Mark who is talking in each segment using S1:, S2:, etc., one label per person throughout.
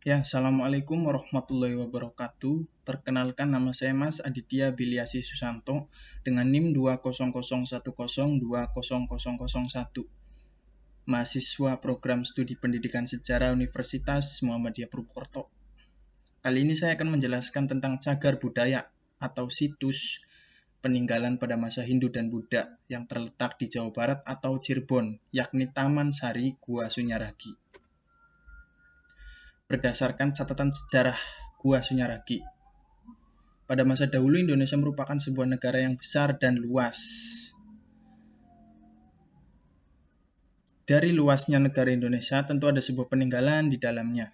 S1: Ya, Assalamualaikum warahmatullahi wabarakatuh. Perkenalkan nama saya Mas Aditya Biliasi Susanto dengan NIM 20010200001. Mahasiswa Program Studi Pendidikan Sejarah Universitas Muhammadiyah Purwokerto. Kali ini saya akan menjelaskan tentang cagar budaya atau situs peninggalan pada masa Hindu dan Buddha yang terletak di Jawa Barat atau Cirebon, yakni Taman Sari Gua Sunyaragi. Berdasarkan catatan sejarah Gua Sunyaragi, pada masa dahulu Indonesia merupakan sebuah negara yang besar dan luas. Dari luasnya negara Indonesia, tentu ada sebuah peninggalan di dalamnya.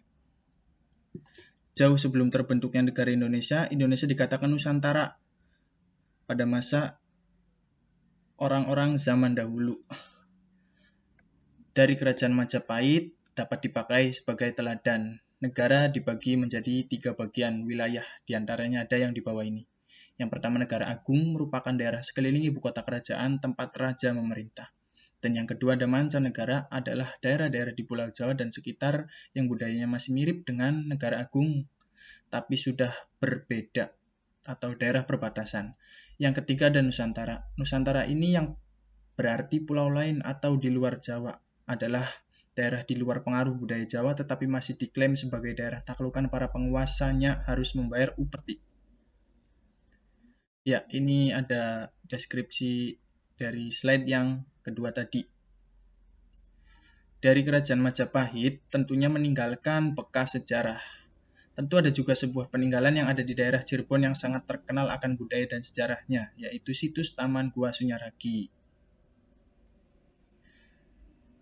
S1: Jauh sebelum terbentuknya negara Indonesia, Indonesia dikatakan Nusantara pada masa orang-orang zaman dahulu. Dari kerajaan Majapahit dapat dipakai sebagai teladan. Negara dibagi menjadi 3 bagian wilayah, diantaranya ada yang di bawah ini. Yang pertama, negara agung merupakan daerah sekeliling ibu kota kerajaan tempat raja memerintah. Dan yang kedua, ada mancanegara, adalah daerah-daerah di Pulau Jawa dan sekitar yang budayanya masih mirip dengan negara agung, tapi sudah berbeda atau daerah perbatasan. Yang ketiga, ada Nusantara. Nusantara ini yang berarti pulau lain atau di luar Jawa, adalah daerah di luar pengaruh budaya Jawa tetapi masih diklaim sebagai daerah taklukan para penguasanya harus membayar upeti. Ya, ini ada deskripsi dari slide yang kedua tadi. Dari kerajaan Majapahit tentunya meninggalkan bekas sejarah. Tentu ada juga sebuah peninggalan yang ada di daerah Cirebon yang sangat terkenal akan budaya dan sejarahnya, yaitu situs Taman Gua Sunyaragi.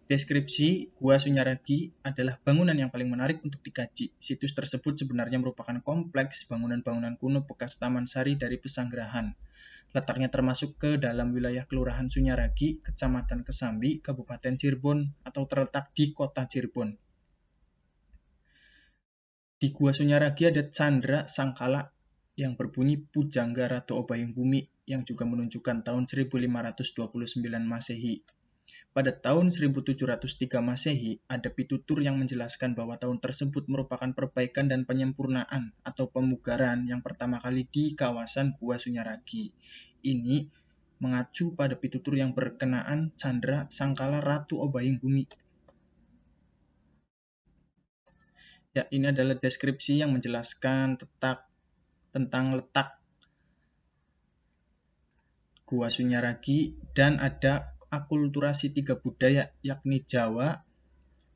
S1: Deskripsi Gua Sunyaragi adalah bangunan yang paling menarik untuk dikaji. Situs tersebut sebenarnya merupakan kompleks bangunan-bangunan kuno bekas Taman Sari dari Pesanggerahan. Letaknya termasuk ke dalam wilayah Kelurahan Sunyaragi, Kecamatan Kesambi, Kabupaten Cirebon, atau terletak di kota Cirebon. Di Gua Sunyaragi ada candra sangkala yang berbunyi Pujangga Ratu Obayung Bumi yang juga menunjukkan tahun 1529 Masehi. Pada tahun 1703 Masehi, ada pitutur yang menjelaskan bahwa tahun tersebut merupakan perbaikan dan penyempurnaan atau pemugaran yang pertama kali di kawasan Gua Sunyaragi. Ini mengacu pada pitutur yang berkenaan candra sangkala Ratu Obayung Bumi. Ya, ini adalah deskripsi yang menjelaskan tentang letak Gua Sunyaragi dan ada akulturasi 3 budaya yakni Jawa,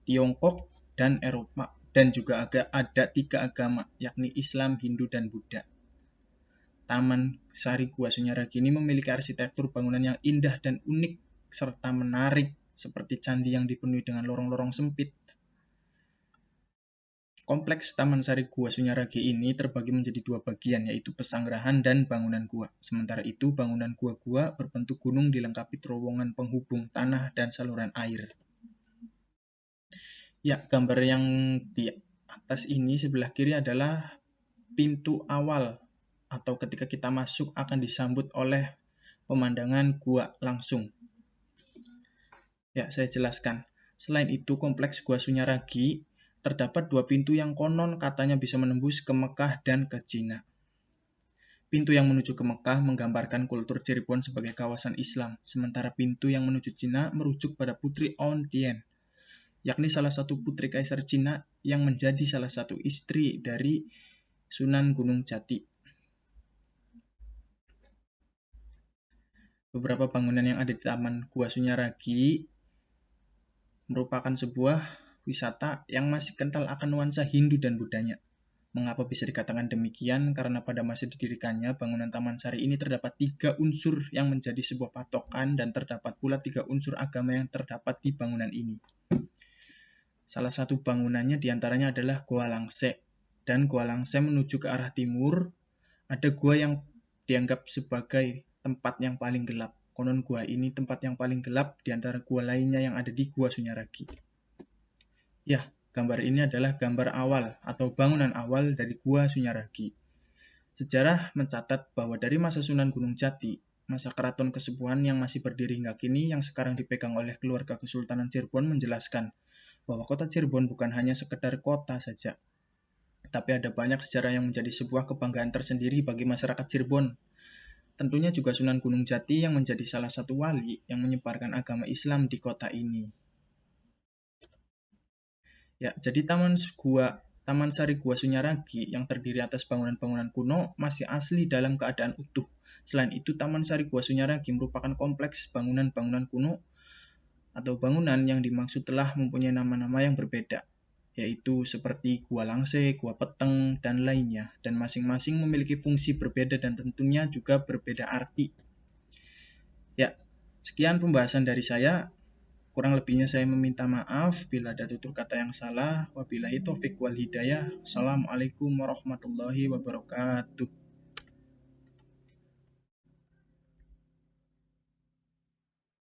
S1: Tiongkok, dan Eropa, dan juga ada 3 agama yakni Islam, Hindu, dan Buddha. Taman Sari Gua Sunyaragi ini memiliki arsitektur bangunan yang indah dan unik serta menarik seperti candi yang dipenuhi dengan lorong-lorong sempit. Kompleks Taman Sari Gua Sunyaragi ini terbagi menjadi 2 bagian, yaitu pesanggerahan dan bangunan gua. Sementara itu, bangunan gua-gua berbentuk gunung dilengkapi terowongan penghubung tanah dan saluran air. Ya, gambar yang di atas ini sebelah kiri adalah pintu awal atau ketika kita masuk akan disambut oleh pemandangan gua langsung. Ya, saya jelaskan. Selain itu, kompleks Gua Sunyaragi terdapat 2 pintu yang konon katanya bisa menembus ke Mekah dan ke Cina. Pintu yang menuju ke Mekah menggambarkan kultur Cirebon sebagai kawasan Islam, sementara pintu yang menuju Cina merujuk pada Putri On Tien, yakni salah satu putri kaisar Cina yang menjadi salah satu istri dari Sunan Gunung Jati. Beberapa bangunan yang ada di Taman Gua Sunyaragi merupakan sebuah wisata yang masih kental akan nuansa Hindu dan Buddhanya. Mengapa bisa dikatakan demikian? Karena pada masa didirikannya, bangunan Taman Sari ini terdapat 3 unsur yang menjadi sebuah patokan dan terdapat pula 3 unsur agama yang terdapat di bangunan ini. Salah satu bangunannya diantaranya adalah Gua Langse, dan Gua Langse menuju ke arah timur. Ada gua yang dianggap sebagai tempat yang paling gelap. Konon gua ini tempat yang paling gelap di antara gua lainnya yang ada di Gua Sunyaragi. Ya, gambar ini adalah gambar awal atau bangunan awal dari Gua Sunyaragi. Sejarah mencatat bahwa dari masa Sunan Gunung Jati, masa keraton kesepuhan yang masih berdiri hingga kini yang sekarang dipegang oleh keluarga Kesultanan Cirebon menjelaskan bahwa kota Cirebon bukan hanya sekedar kota saja, Tapi ada banyak sejarah yang menjadi sebuah kebanggaan tersendiri bagi masyarakat Cirebon. Tentunya juga Sunan Gunung Jati yang menjadi salah satu wali yang menyebarkan agama Islam di kota ini. Ya, jadi Taman Sari Gua Sunyaragi yang terdiri atas bangunan-bangunan kuno masih asli dalam keadaan utuh. Selain itu, Taman Sari Gua Sunyaragi merupakan kompleks bangunan-bangunan kuno atau bangunan yang dimaksud telah mempunyai nama-nama yang berbeda, yaitu seperti Gua Langse, Gua Peteng, dan lainnya, dan masing-masing memiliki fungsi berbeda dan tentunya juga berbeda arti. Ya, sekian pembahasan dari saya. Kurang lebihnya saya meminta maaf bila ada tutur kata yang salah. Wabillahi taufik wal hidayah. Assalamualaikum warahmatullahi wabarakatuh.